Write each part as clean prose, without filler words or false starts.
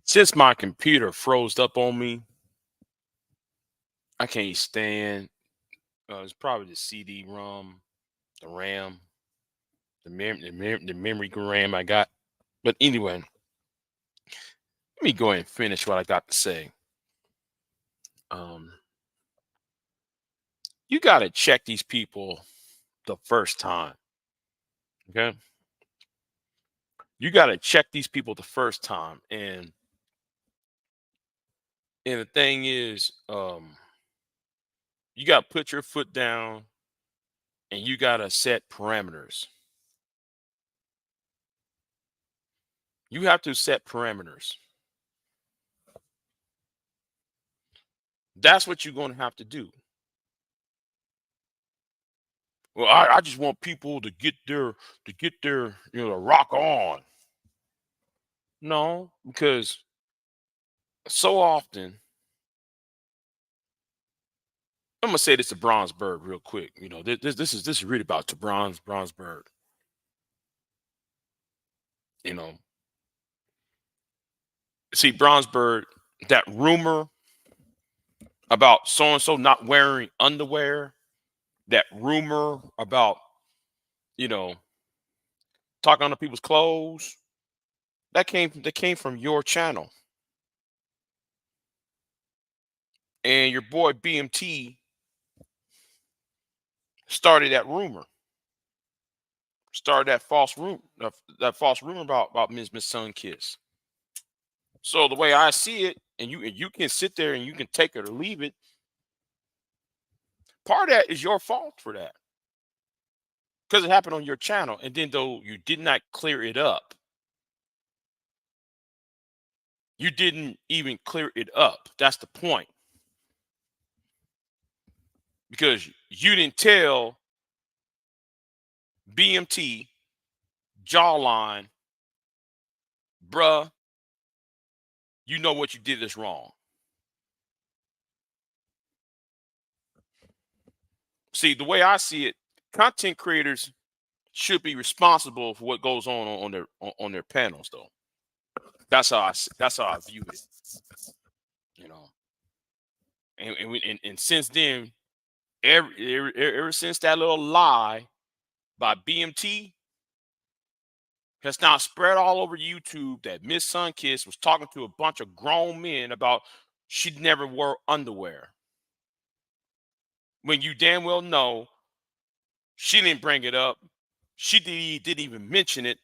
Since my computer froze up on me, I can't stand. It's probably the CD-ROM, the RAM, the memory RAM I got. But anyway, let me go ahead and finish what I got to say. Um, you got to check these people the first time. Okay, you got to check these people the first time, and the thing is, you got to put your foot down, and you got to set parameters. You have to set parameters. That's what you're going to have to do. Well, I just want people to get their rock on. No, because so often I'm gonna say this to Bronze Bird real quick. This is really about to Bronze Bird. You know, see Bronze Bird, that rumor about so and so not wearing underwear, that rumor about you know talking on people's clothes, that came from your channel, and your boy BMT started that rumor. Started that false rumor about Miss Sunkiss. So the way I see it, and you can sit there and you can take it or leave it. Part of that is your fault for that because it happened on your channel, and then though you did not clear it up, you didn't even clear it up. That's the point because you didn't tell BMT jawline, bruh. You know what you did is wrong. See, the way I see it, content creators should be responsible for what goes on their panels, though. That's how I view it. You know, and since then, ever since that little lie by BMT has now spread all over YouTube that Miss Sunkiss was talking to a bunch of grown men about she never wore underwear, when you damn well know she didn't bring it up. She didn't even mention it.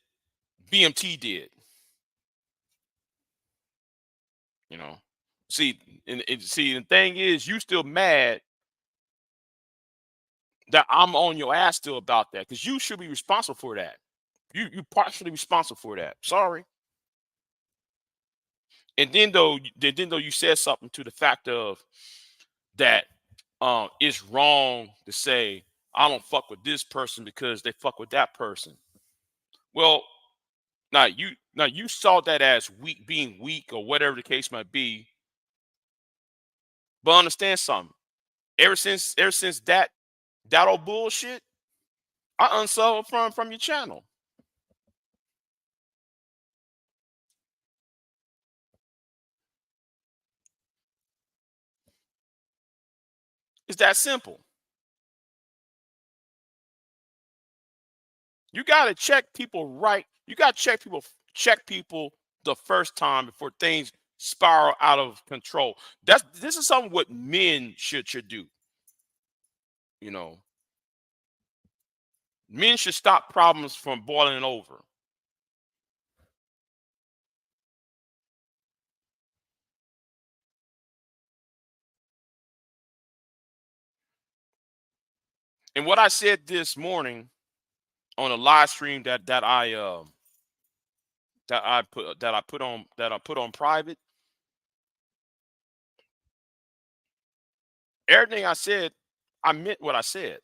BMT did. You know. See, see, the thing is, you still mad that I'm on your ass still about that because you should be responsible for that. You partially responsible for that. Sorry. And then though you said something to the fact of that it's wrong to say I don't fuck with this person because they fuck with that person. Well, now you saw that as weak, being weak or whatever the case might be. But understand something. Ever since that old bullshit, I unsubbed from your channel. It's that simple. You gotta check people right. You gotta check people the first time before things spiral out of control. This is something what men should do. You know, men should stop problems from boiling over. And what I said this morning on a live stream that I put on private, everything I said, I meant what I said.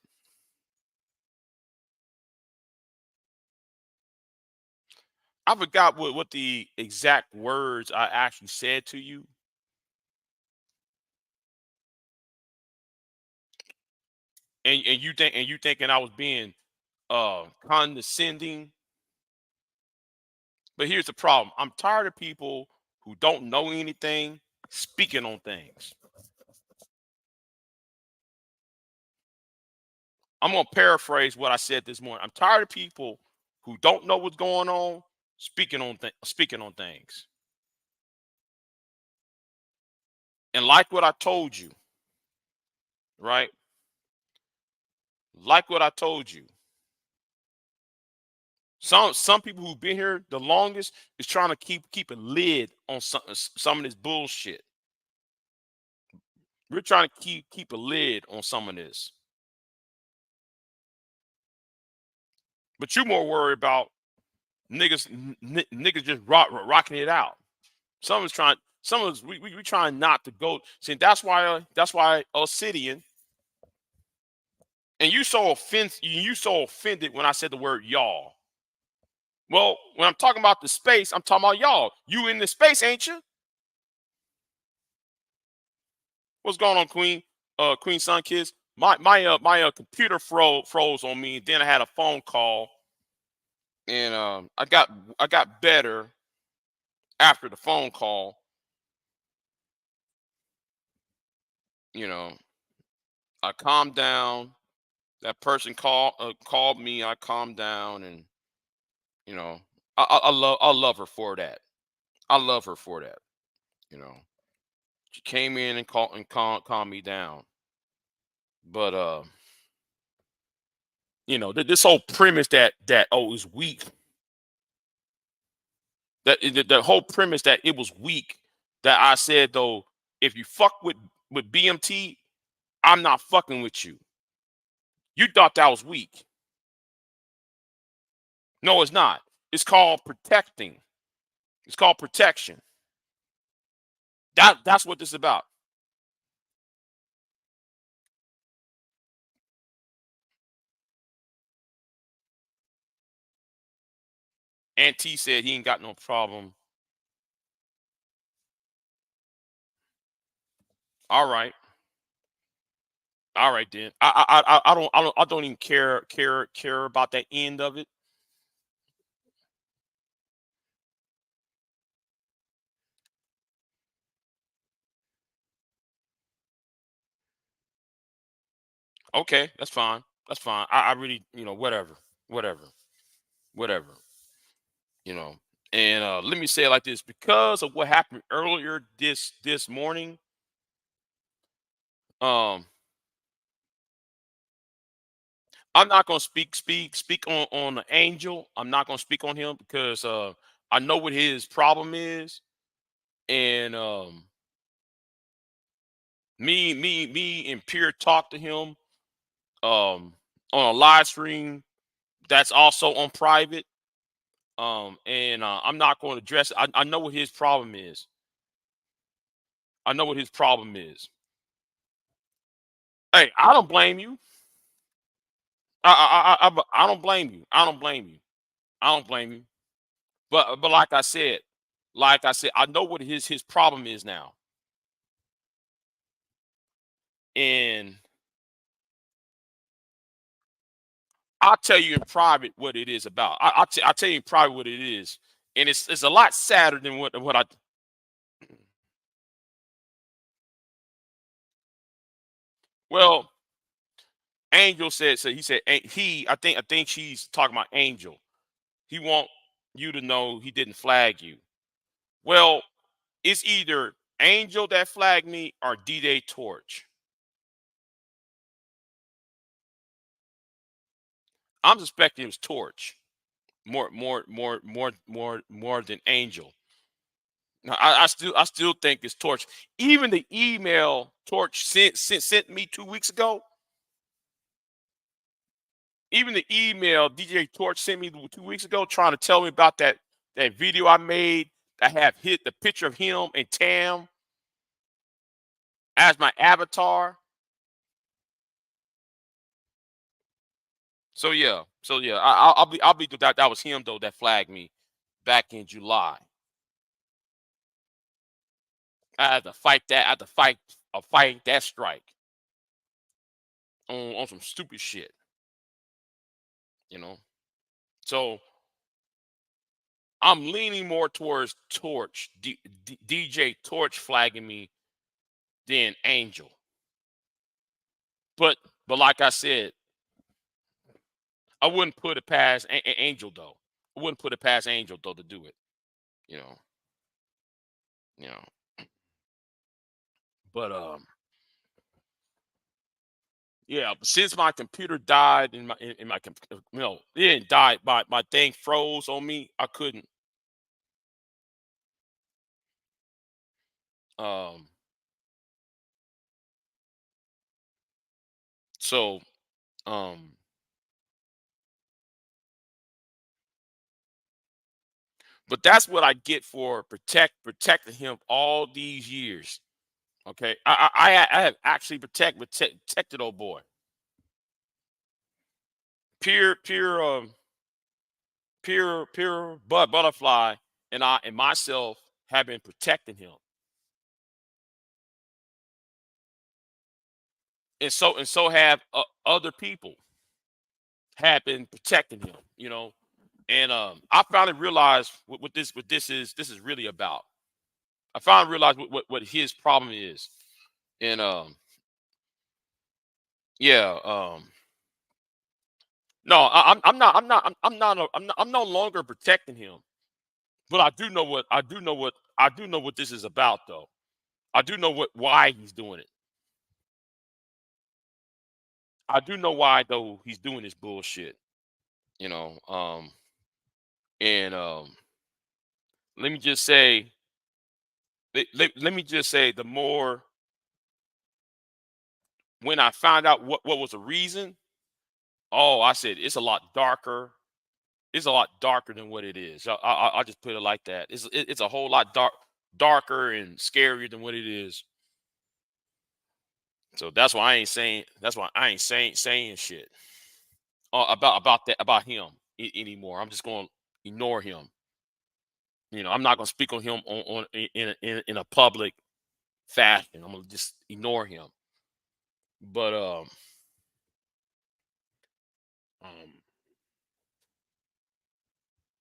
I forgot what the exact words I actually said to you, and you thinking I was being condescending. But here's the problem: I'm tired of people who don't know anything speaking on things. I'm gonna paraphrase what I said this morning. I'm tired of people who don't know what's going on speaking on things. And like what I told you, right? Like what I told you. Some people who've been here the longest is trying to keep a lid on some of this bullshit. We're trying to keep a lid on some of this. But you more worried about niggas just rocking it out. Some of us trying. Some of us we trying not to go. See, that's why Obsidian. And you so offended when I said the word y'all. Well, when I'm talking about the space, I'm talking about y'all. You in the space, ain't you? What's going on, Queen? Queen Sun Kids. My computer froze on me. Then I had a phone call, and I got better after the phone call. You know, I calmed down. That person called me. I calmed down, and you know, I love her for that. I love her for that. You know, she came in and calmed me down. But this whole premise that oh, it was weak. The whole premise that it was weak. That I said though, if you fuck with BMT, I'm not fucking with you. You thought that was weak. No, it's not. It's called protecting. It's called protection. That's what this is about. And T said he ain't got no problem. All right. All right then. I don't even care about that end of it. Okay, that's fine. That's fine. I really, whatever. Whatever. Whatever. You know. And let me say it like this, because of what happened earlier this morning, um, I'm not gonna speak on the angel. I'm not gonna speak on him because I know what his problem is. And me and Pierre talked to him on a live stream that's also on private. And I'm not going to address it. I know what his problem is. I know what his problem is. Hey, I don't blame you. I don't blame you. I don't blame you. I don't blame you. But like I said, I know what his problem is now. And I'll tell you in private what it is about. I'll tell you in private what it is. And it's a lot sadder than what I. Well, Angel said, so he said I think she's talking about Angel. He want you to know he didn't flag you. Well, it's either Angel that flagged me or D-Day Torch. I'm suspecting it was Torch more than Angel. Now, I still think it's Torch. Even the email Torch sent me 2 weeks ago. Even the email DJ Torch sent me 2 weeks ago, trying to tell me about that video I made. I have hit the picture of him and Tam as my avatar. So yeah, I'll be that was him though that flagged me back in July. I had to fight that. I had to fight that strike on some stupid shit, you know. So I'm leaning more towards DJ Torch flagging me than Angel. But like I said, I wouldn't put it past Angel though. I wouldn't put it past Angel though to do it. You know, you know. But yeah. Since my computer died in my it didn't die. My thing froze on me. I couldn't. Um. So um. But that's what I get for protecting him all these years. Okay, I have actually protected old boy. Pure pure butterfly and I and myself have been protecting him, and so have other people have been protecting him. And I finally realized what this is really about. I finally realized what his problem is, and yeah, no, I'm no longer protecting him, but I do know what this is about though. I do know why he's doing it. I do know why though he's doing this bullshit. You know, and let me just say, let me just say, the more when I found out what was the reason, oh, I said it's a lot darker. It's a lot darker than what it is. I'll just put it like that. It's a whole lot darker and scarier than what it is. So that's why I ain't saying. That's why I ain't saying shit about that about him anymore. I'm just going to ignore him. I'm not going to speak on him in a public fashion. I'm going to just ignore him. But um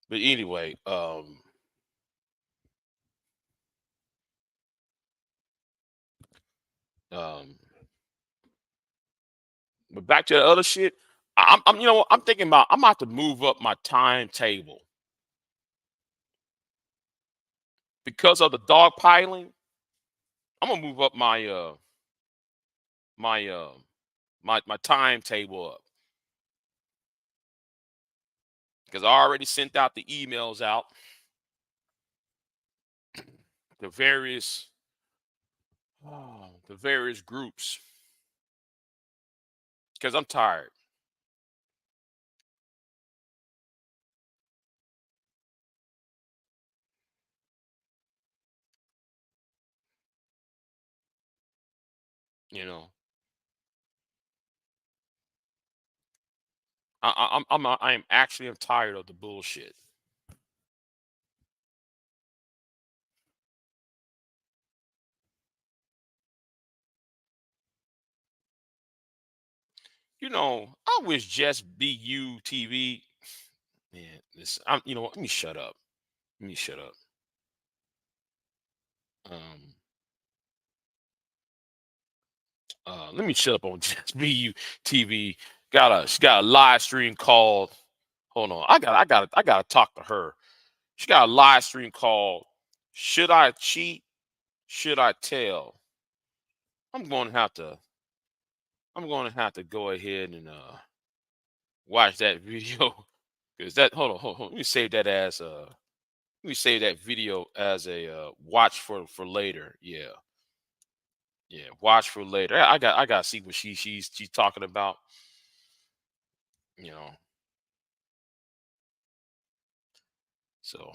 but anyway, um but back to the other shit. I'm I'm thinking about I'm about to move up my timetable because of the dog piling. I'm gonna move up my my timetable up because I already sent out the emails out to various groups because I'm tired. You know, I am actually I'm tired of the bullshit. I wish just BU TV. Man, this I'm you know what? Let me shut up. Let me shut up. Um, let me shut up on just BU TV. She got a live stream called. Hold on, I gotta talk to her. She got a live stream called "Should I Cheat? Should I Tell?" I'm going to have to. I'm going to have to go ahead and watch that video because that. Hold on. Let me save that as let me save that video as a watch for later. Yeah, yeah, watch for later. I got to see what she's talking about. You know, so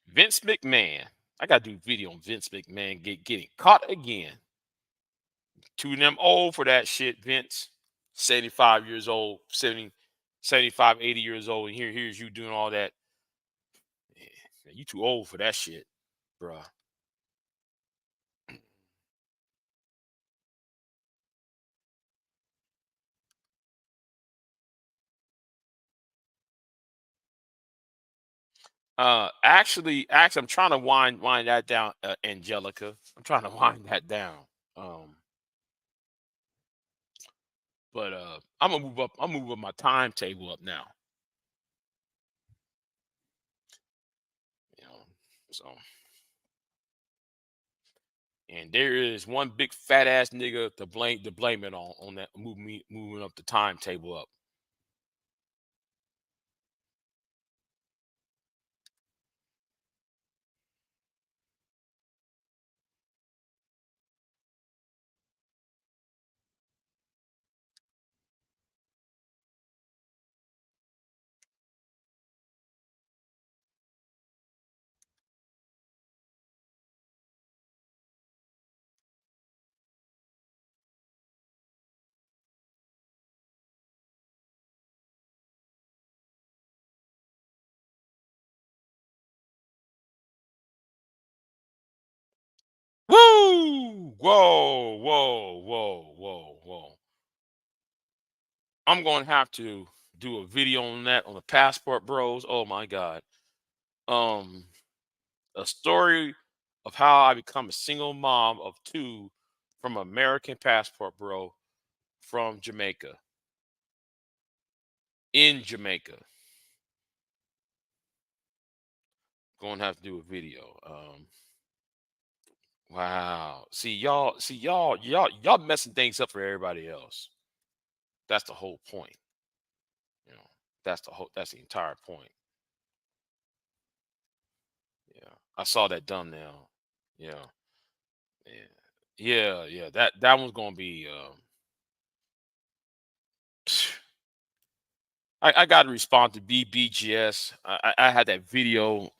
Vince McMahon. I got to do video on Vince McMahon getting caught again. Too damn old for that shit, Vince. 75 years old, 75, 80 years old, and here's you doing all that. Man, you too old for that shit, bruh. Actually, I'm trying to wind that down, Angelica. I'm trying to wind that down. Um, but I'm gonna move up. I'm moving my timetable up now. You know, so and there is one big fat ass nigga to blame it on that moving up the timetable up. Woo! Whoa! Whoa! Whoa! Whoa! Whoa! I'm gonna have to do a video on that on the Passport Bros. Oh my god. Um, a story of how I become a single mom of two from American Passport Bro from Jamaica. In Jamaica. Gonna have to do a video. Wow. See y'all messing things up for everybody else. That's the whole point. You know, that's the entire point. Yeah. I saw that thumbnail. Yeah. Yeah. Yeah. That one's gonna be I got to respond to BBGS. I had that video.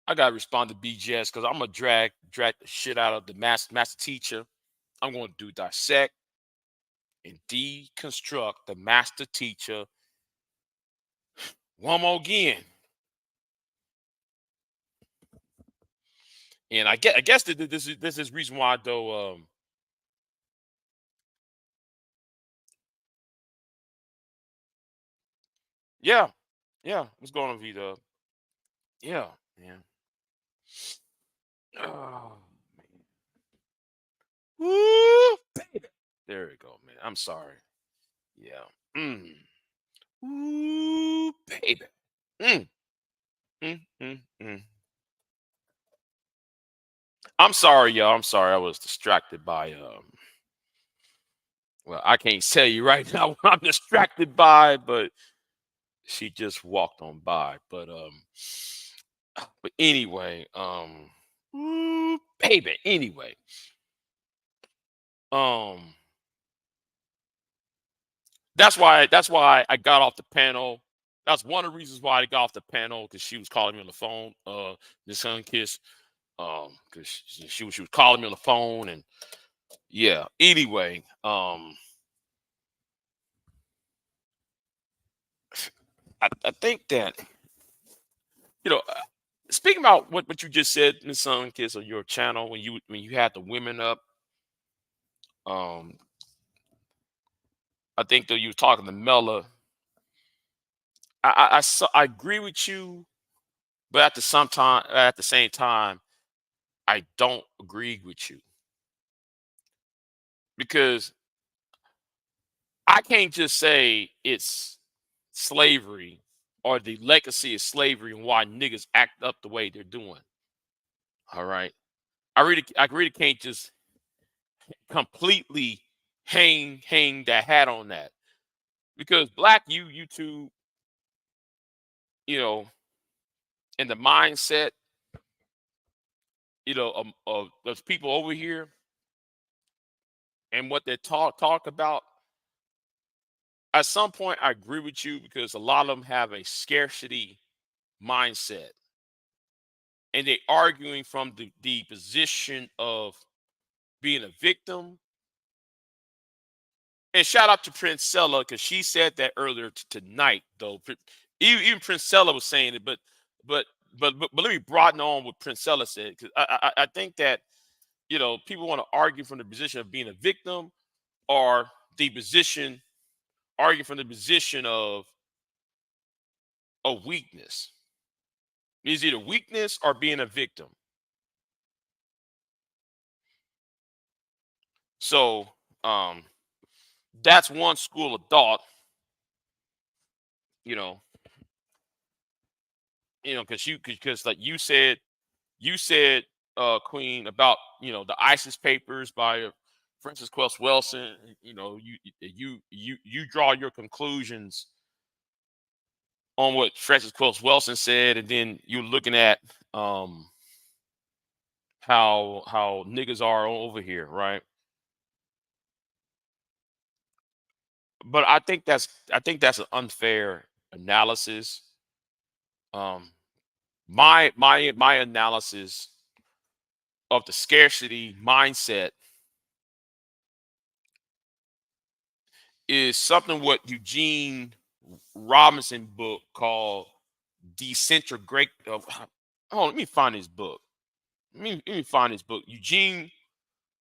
I got to respond to BGS because I'm gonna drag the shit out of the master teacher. I'm going to do dissect and deconstruct the master teacher one more again. And I guess that this is reason why though. Yeah, yeah. What's going on, Vito? Yeah, yeah. Oh, woo, baby. There we go, man. I'm sorry. Yeah. Mm. Ooh, baby. Mm, mm. I'm sorry, y'all. I'm sorry. I was distracted by well, I can't tell you right now what I'm distracted by, but she just walked on by. But anyway, ooh, baby. Anyway, um, that's why I got off the panel. That's one of the reasons why I got off the panel because she was calling me on the phone. This Sun Kiss, because she was calling me on the phone and yeah. Anyway, I think that you know. Speaking about what you just said, Miss Sun Kiss, on your channel when you had the women up, um, I think that you were talking to Mella. I agree with you, but at the same time, I don't agree with you because I can't just say it's slavery or the legacy of slavery and why niggas act up the way they're doing. All right, I really can't just completely hang that hat on that because black YouTube, you know, and the mindset, of those people over here and what they talk about. At some point, I agree with you because a lot of them have a scarcity mindset, and they arguing from the position of being a victim. And shout out to Princella because she said that earlier tonight, though. Even Princella was saying it, but but let me broaden on what Princella said because I think that people want to argue from the position of being a victim or the position argue from the position of a weakness. Is it a weakness or being a victim? So um, that's one school of thought. You know, because like you said, Queen, about the ISIS papers by Francis Quelch Wilson. You draw your conclusions on what Francis Quelch Wilson said, and then you're looking at um, how niggas are over here, right? But I think that's an unfair analysis. Um, my analysis of the scarcity mindset is something what Eugene Robinson book called Decentrate. Oh, let me find his book. Let me find his book. Eugene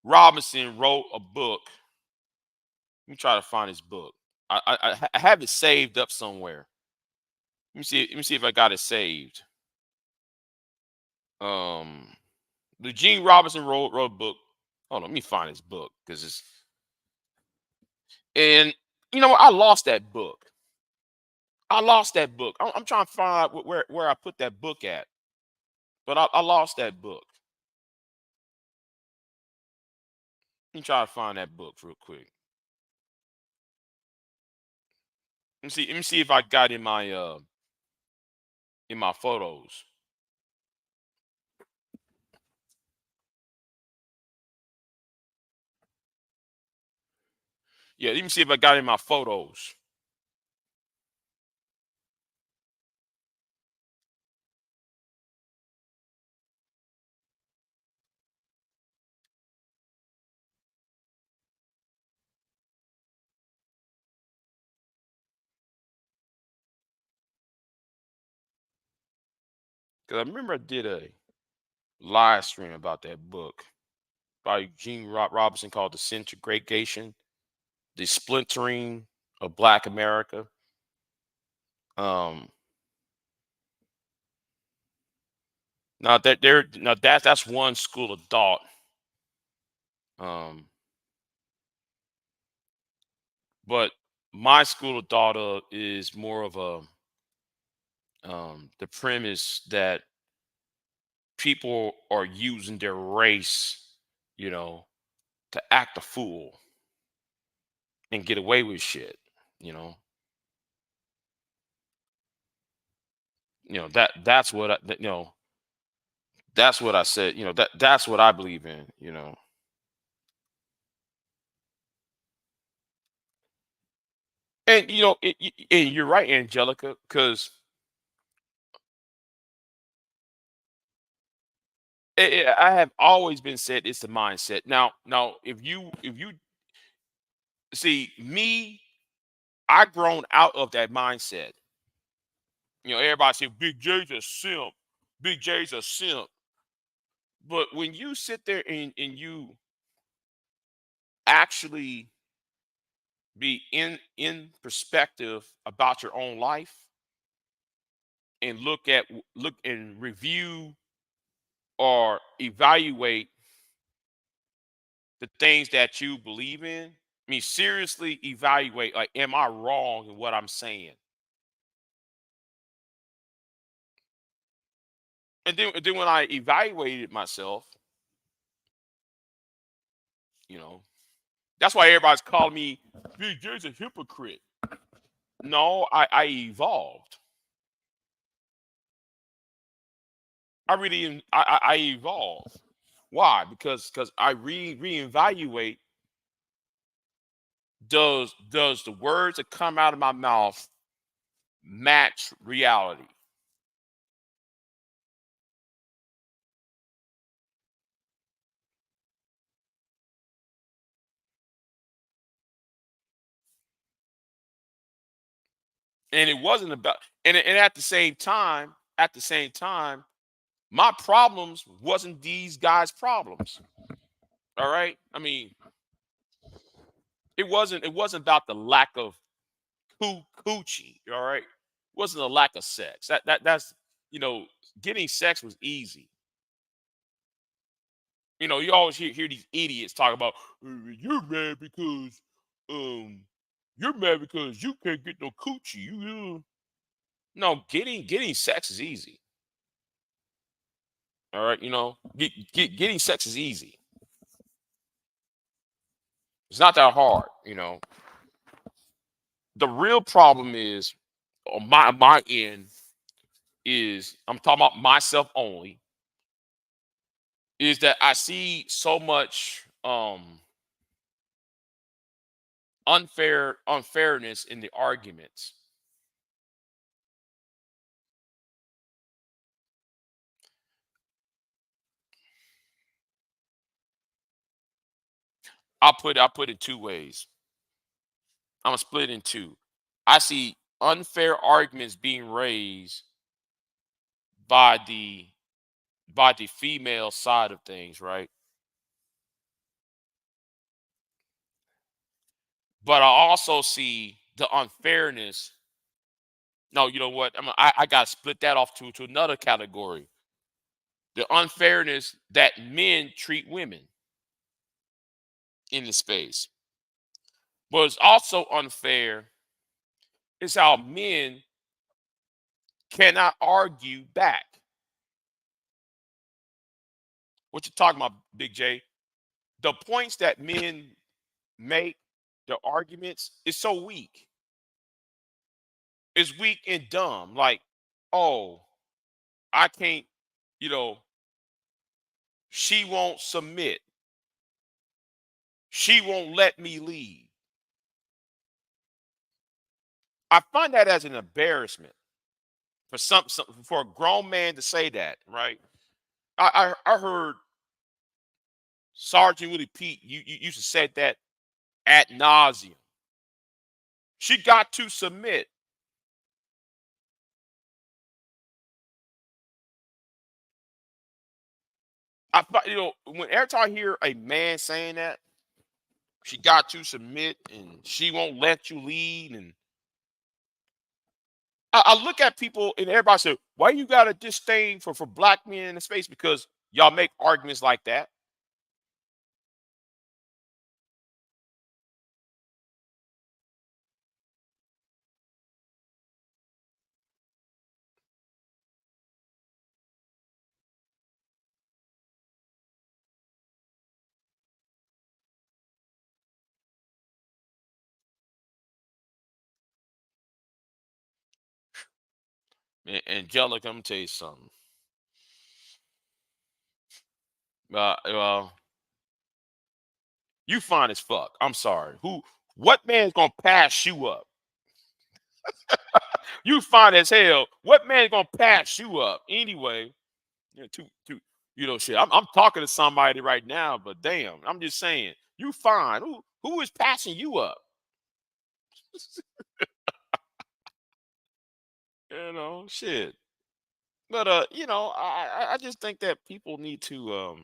Robinson wrote a book. Let me try to find his book. I have it saved up somewhere. Let me see if I got it saved. Um, Eugene Robinson wrote a book. Hold on, let me find his book because it's and you know what? I lost that book. I lost that book. I'm trying to find out where I put that book at, but I lost that book. Let me try to find that book real quick. Let me see if I got in my photos. Yeah, let me see if I got in my photos. Because I remember I did a live stream about that book by Eugene Robinson called Disintegration, the Splintering of Black America. Um, now that's one school of thought. Um, but my school of thought is more of the premise that people are using their race, you know, to act a fool and get away with shit. You know, that's what that's what I said. That's what I believe in. And and you're right, Angelica, because I have always been said it's the mindset. Now, if you see me, I grown out of that mindset. Everybody say Big J's a simp. Big J's a simp. But when you sit there and you actually be in perspective about your own life and look and review or evaluate the things that you believe in. I mean, seriously evaluate, like, am I wrong in what I'm saying? And then when I evaluated myself, you know, that's why everybody's calling me Big J's a hypocrite. No, I evolved. I evolved. Why? Because I reevaluate, does the words that come out of my mouth match reality? And it wasn't about and at the same time, my problems wasn't these guys' problems. All right. I mean, it wasn't about the lack of coochie. All right. wasn't a lack of sex. That's you know, getting sex was easy. You know, you always hear these idiots talk about you're mad because um you're mad because you can't get no coochie. No, getting sex is easy. All right, you know, getting sex is easy. It's not that hard, you know. The real problem is on my end is I'm talking about myself only, is that I see so much unfairness in the arguments. I'll put it two ways. I'm gonna split it in two. I see unfair arguments being raised by the female side of things, right? But I also see the unfairness. No, you know what? I got to split that off to another category. The unfairness that men treat women in the space. But it's also unfair is how men cannot argue back. What you talking about, Big J? The points that men make, the arguments, is so weak. It's weak and dumb. Like, oh, I can't, you know, she won't submit. She won't let me lead. I find that as an embarrassment for for a grown man to say that, right? I heard Sergeant Willie Pete you used to say that ad nauseum. She got to submit. You know, whenever I hear a man saying that, she got to submit and she won't let you lead. And I look at people and everybody say, why you got a disdain for black men in the space? Because y'all make arguments like that. Angelica, I'm gonna tell you something. Well, you fine as fuck. I'm sorry. What man's gonna pass you up? You fine as hell. What man's gonna pass you up anyway? You know, shit. I'm talking to somebody right now, but damn, I'm just saying, you fine. Who is passing you up? You know, shit. But you know, I just think that people need to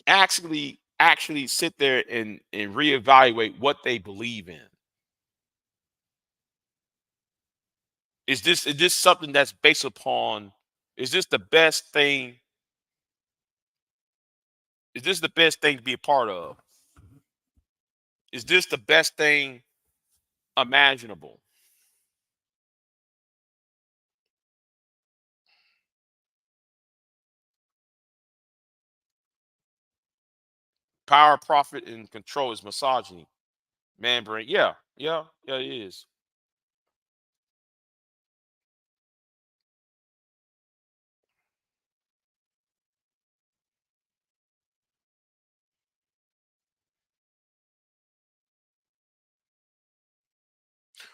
actually sit there and reevaluate what they believe in. Is this something that's based upon, is this the best thing? Is this the best thing to be a part of? Is this the best thing imaginable? Power, profit, and control is misogyny. Man brain. Yeah, yeah, yeah, it is.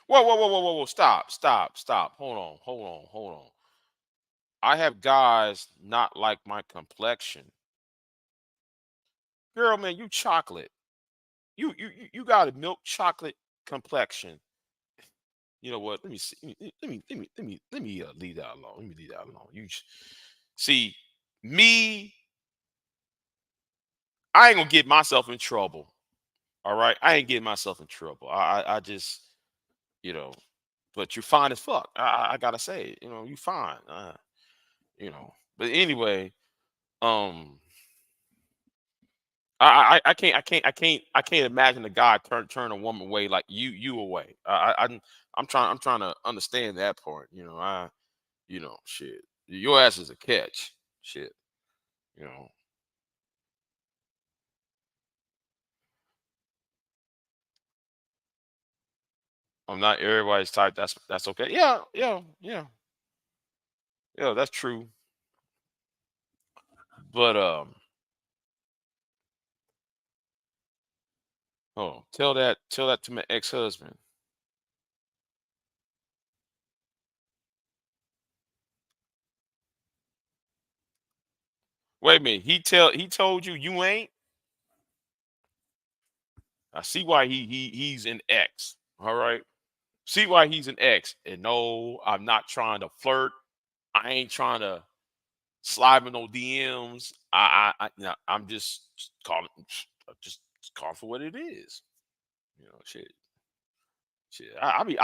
Whoa, whoa, whoa, whoa, whoa, whoa. Stop, stop, stop. Hold on, hold on, hold on. I have guys not like my complexion. Girl, man, you chocolate. You got a milk chocolate complexion. You know what? Let me see. Let me leave that alone. Let me leave that alone. See me. I ain't gonna get myself in trouble. All right, I ain't getting myself in trouble. I just, you know. but you're fine as fuck. I gotta say, you fine. But anyway, um, I can't imagine a guy turn a woman away like you away. I'm trying to understand that part. Shit. Your ass is a catch. Shit. You know. I'm not everybody's type. That's okay. Yeah, yeah, yeah, yeah. That's true. But oh, tell that to my ex-husband. Wait a minute. He told you you ain't. I see why he's an ex. All right. See why he's an ex. And no, I'm not trying to flirt. I ain't trying to slide in no DMs. No, I'm just calling, just call for what it is. Shit, shit. I be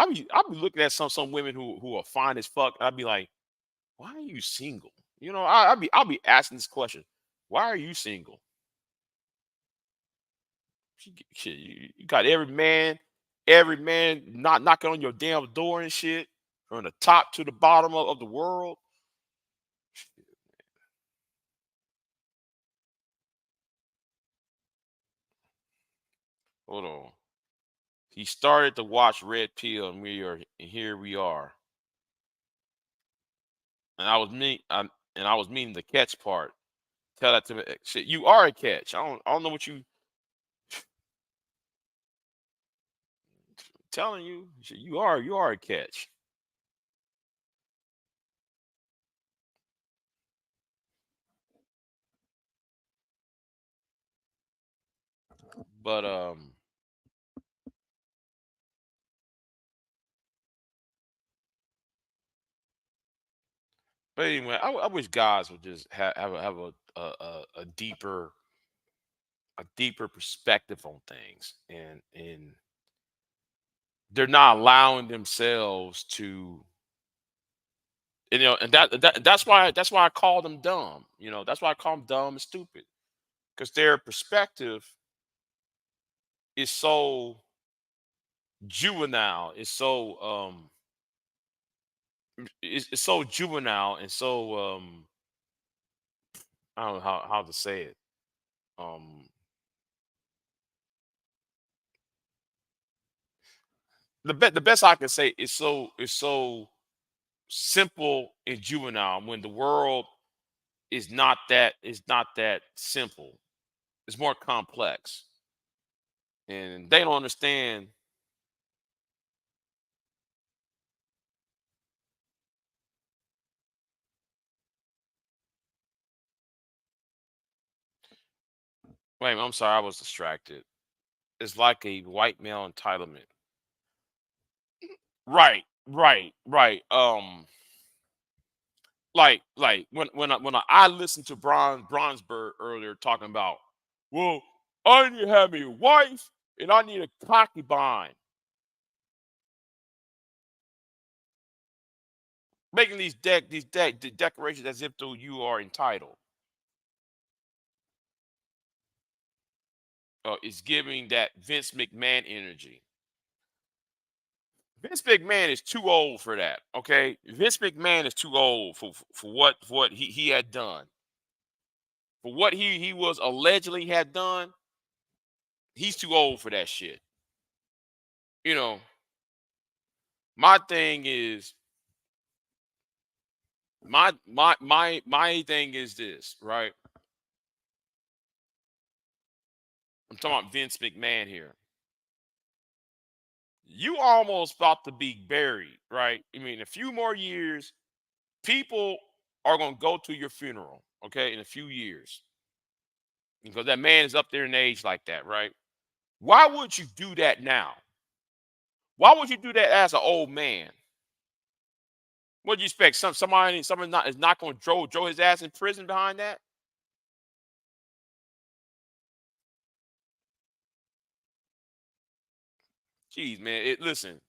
looking at some women who are fine as fuck. I'd be like, why are you single? I'll be asking this question. Why are you single? Shit, you got every man not knocking on your damn door and shit, from the top to the bottom of the world. Hold on. He started to watch Red Pill, and here we are. And I was meaning the catch part. Tell that to me. Shit, you are a catch. I don't know what you telling you. Shit, you are a catch. But anyway, I wish guys would just have a deeper perspective on things, and they're not allowing themselves to, and that's why I call them dumb. That's why I call them dumb and stupid, because their perspective is so juvenile. It's so juvenile and so I don't know how to say it. Um, the best I can say is so simple and juvenile, when the world is not that simple. It's more complex, and they don't understand. Wait, I'm sorry, I was distracted. It's like a white male entitlement. Right, right, right. Like when I listened to Bronsberg earlier talking about, well, I need to have me a wife and I need a concubine, making these decorations as if though you are entitled. It's giving that Vince McMahon energy. Vince McMahon is too old for that. Okay, Vince McMahon is too old for what he had done, for what he was allegedly had done. He's too old for that shit. You know, my thing is my thing is this, right? I'm talking about Vince McMahon here. You almost about to be buried, right? I mean, a few more years, people are gonna go to your funeral, okay, in a few years. Because that man is up there in age like that, right? Why would you do that now? Why would you do that as an old man? What do you expect? Someone not is not gonna throw his ass in prison behind that? Jeez, man. Listen.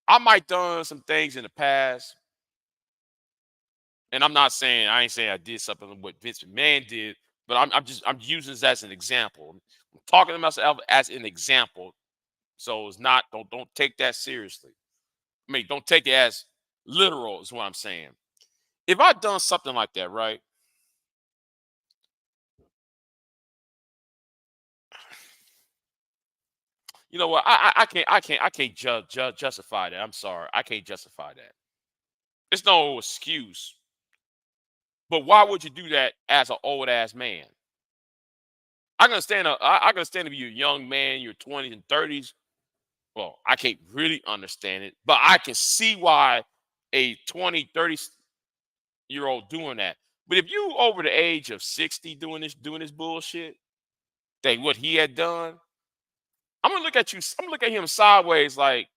I might done some things in the past, and I'm not saying I ain't saying I did something what Vince McMahon did, but I'm using this as an example. I'm talking to myself as an example. So it's not don't take that seriously. I mean, don't take it as literal, is what I'm saying. If I'd done something like that, right? You know what? I can't justify that. I'm sorry. I can't justify that. It's no excuse. But why would you do that as an old ass man? I can understand if you're a young man, your 20s and 30s. Well, I can't really understand it, but I can see why a 20, 30-year old doing that. But if you over the age of 60 doing this bullshit, that what he had done, I'm gonna look at you, I'm gonna look at him sideways like,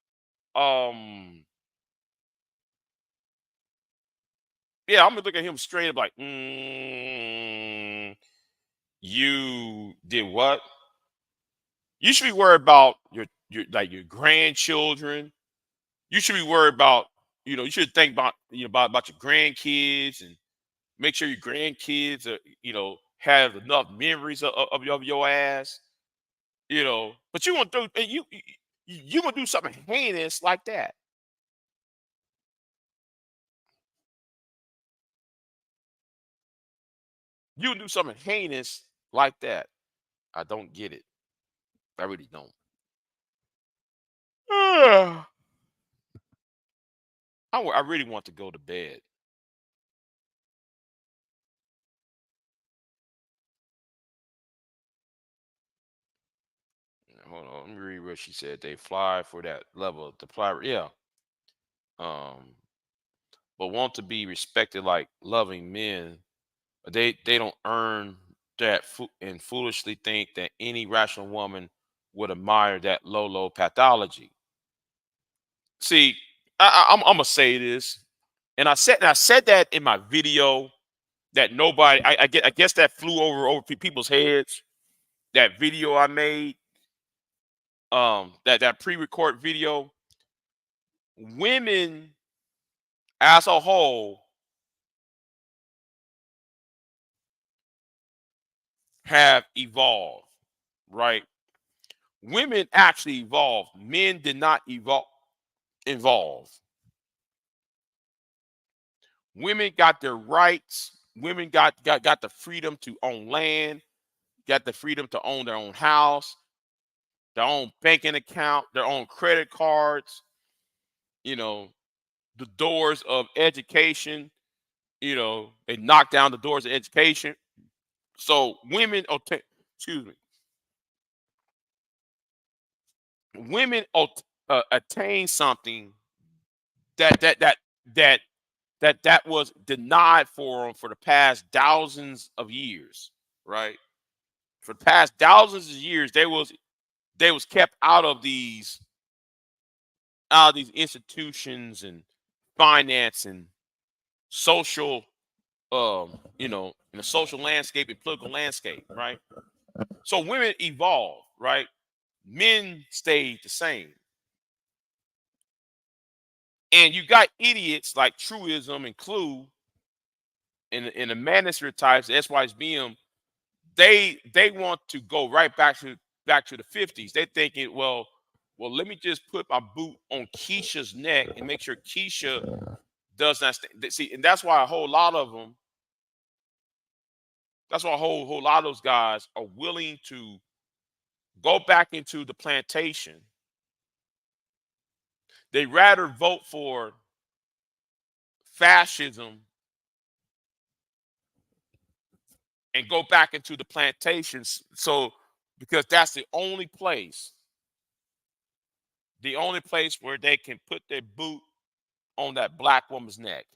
um, yeah, I'm gonna look at him straight up like, you did what? You should be worried about your grandchildren. You should be worried about, you should think about, about your grandkids and make sure your grandkids are, have enough memories of your ass, But you want to do you want to do something heinous like that. You would do something heinous like that. I don't get it. I really don't. I really want to go to bed. Hold on, let me read what she said. They fly for that level to fly. Yeah. Um, but want to be respected like loving men. They don't earn that and foolishly think that any rational woman would admire that low pathology. See, I'm gonna say this, and I said that in my video that nobody. I guess that flew over people's heads. That video I made, that pre-record video. Women as a whole have evolved, right? Women actually evolved. Men did not evolve. Women got their rights. Women got the freedom to own land, got the freedom to own their own house, their own banking account, their own credit cards, you know, the doors of education, they knock down the doors of education. So excuse me, women attain something that that that that that was denied for them for the past thousands of years, right? For the past thousands of years, they was kept out of these institutions and finance and social, in the social landscape and political landscape, right? So women evolve, right? Men stayed the same. And you got idiots like Truism and Clue and the Manosphere types, the SYSBM, they want to go right back to the 50s. They're thinking, well, let me just put my boot on Keisha's neck and make sure Keisha does not see, and that's why a whole lot of them, that's why a whole lot of those guys are willing to go back into the plantation. They rather vote for fascism and go back into the plantations. So because that's the only place where they can put their boot on that black woman's neck.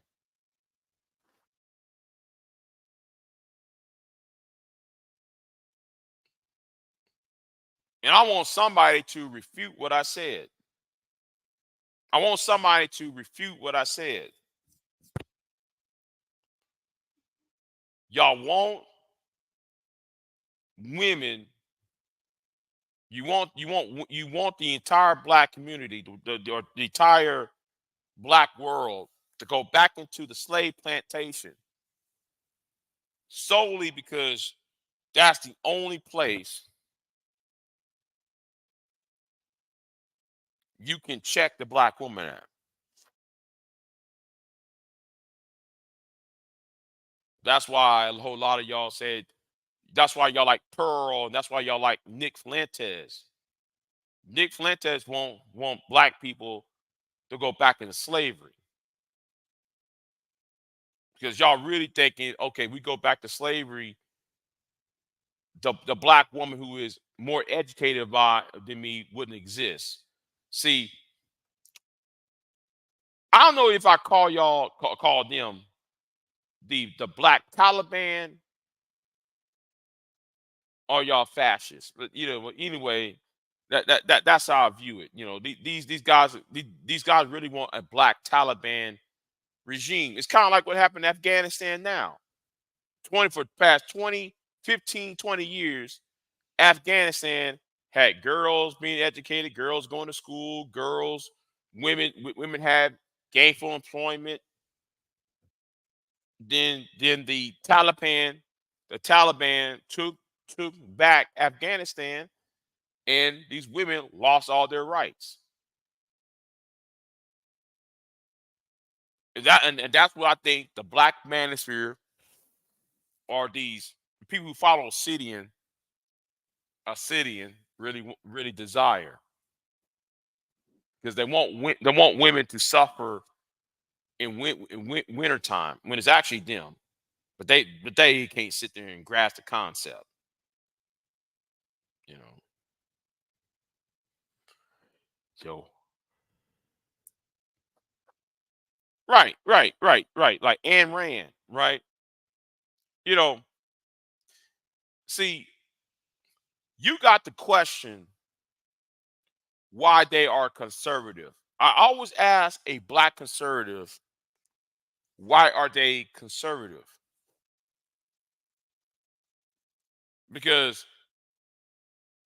And I want somebody to refute what I said. I want somebody to refute what I said. Y'all want women You want the entire black community, the entire black world to go back into the slave plantation solely because that's the only place you can check the black woman at. That's why a whole lot of y'all said that's why y'all like Pearl, and that's why y'all like Nick Fuentes. Nick Fuentes won't want black people to go back into slavery because y'all really thinking, okay, we go back to slavery, the black woman who is more educated than me wouldn't exist. See, I don't know if I call them the black Taliban or y'all fascists, but anyway, that's how I view it. These guys really want a black Taliban regime. It's kind of like what happened in Afghanistan now. 20 for the past 20, 15, 20 years, Afghanistan had girls being educated, girls going to school, women had gainful employment. Then the Taliban took back Afghanistan, and these women lost all their rights. And that's what I think the black manosphere or these people who follow Obsidian really desire because they want women to suffer in wintertime when it's actually them, but they can't sit there and grasp the concept, you know. So right, like Ayn Rand, right? You know, see, you got to question why they are conservative. I always ask a black conservative, why are they conservative? Because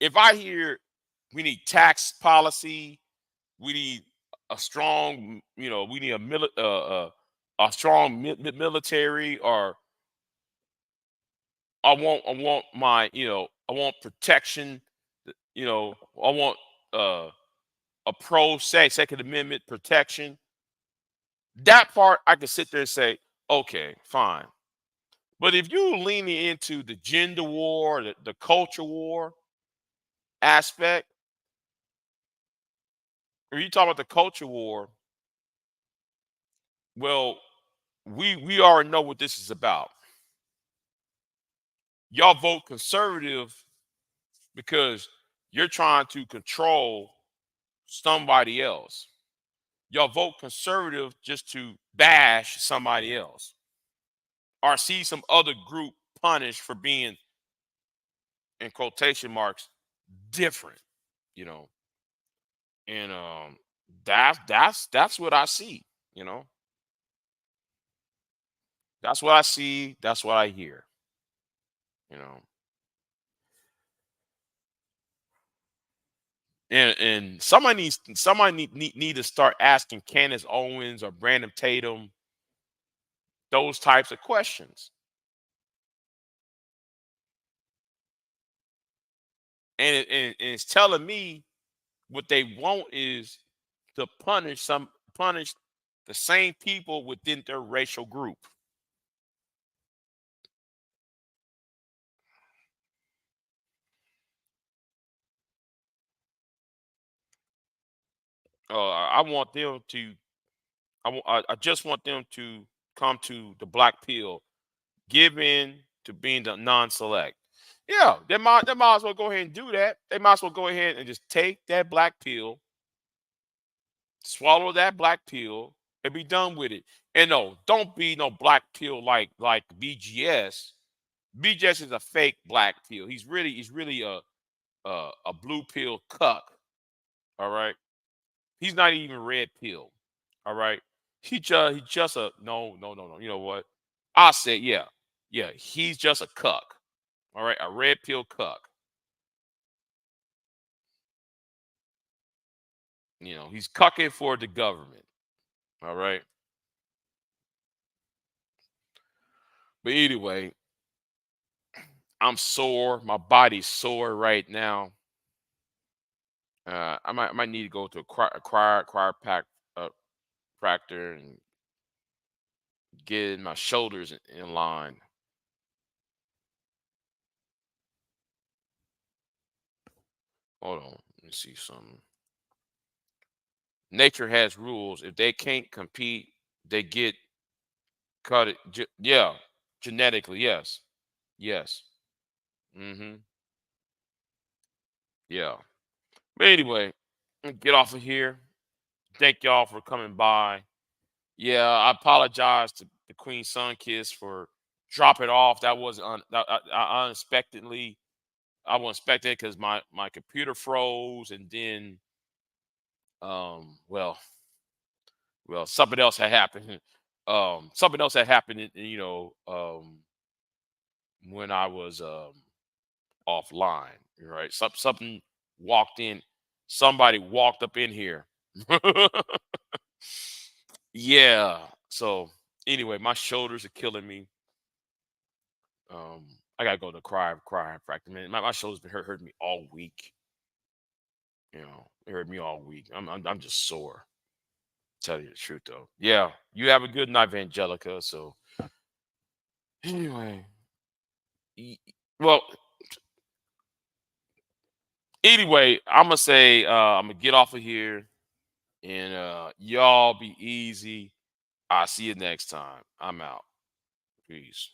if I hear we need tax policy, we need a strong, we need a strong military, or I want protection, I want uh, a pro say Second Amendment protection. That part I can sit there and say, okay, fine. But if you leaning into the gender war, the culture war aspect, or you talk about the culture war, well, we already know what this is about. Y'all vote conservative because you're trying to control somebody else. Y'all vote conservative just to bash somebody else or see some other group punished for being, in quotation marks, different, you know. And that's what I see, you know. That's what I see, that's what I hear, you know. And somebody need to start asking Candace Owens or Brandon Tatum those types of questions. And it's telling me what they want is to punish the same people within their racial group. I want them to. I just want them to come to the black pill, give in to being the non-select. Yeah, they might as well go ahead and do that. They might as well go ahead and just take that black pill, swallow that black pill, and be done with it. And no, don't be no black pill like BGS. BGS is a fake black pill. He's really a blue pill cuck. All right, he's not even red pill. All right, he just a no. You know what? I said yeah. He's just a cuck. All right, a red pill cuck. He's cucking for the government. All right. But anyway, I'm sore. My body's sore right now. I might need to go to a uh, practice and get my shoulders in line. Hold on. Let me see something. Nature has rules. If they can't compete, they get cut. Yeah, genetically. Yes. Yes. Mm-hmm. Yeah. But anyway, get off of here. Thank y'all for coming by. Yeah, I apologize to the Queen Sun Kiss for dropping off. That was unexpectedly. I wasn't expecting it because my computer froze, and then well, something else had happened. Something else had happened, when I was offline. Right, something walked in. Somebody walked up in here. Yeah. So anyway, my shoulders are killing me. Um, I gotta go to chiropractor. Man, my shoulders been hurting me all week. It hurt me all week. I'm just sore. Tell you the truth though. Yeah. You have a good night, Angelica. So anyway, y- well, anyway, I'm gonna say I'm gonna get off of here, and y'all be easy. I'll see you next time. I'm out. Peace.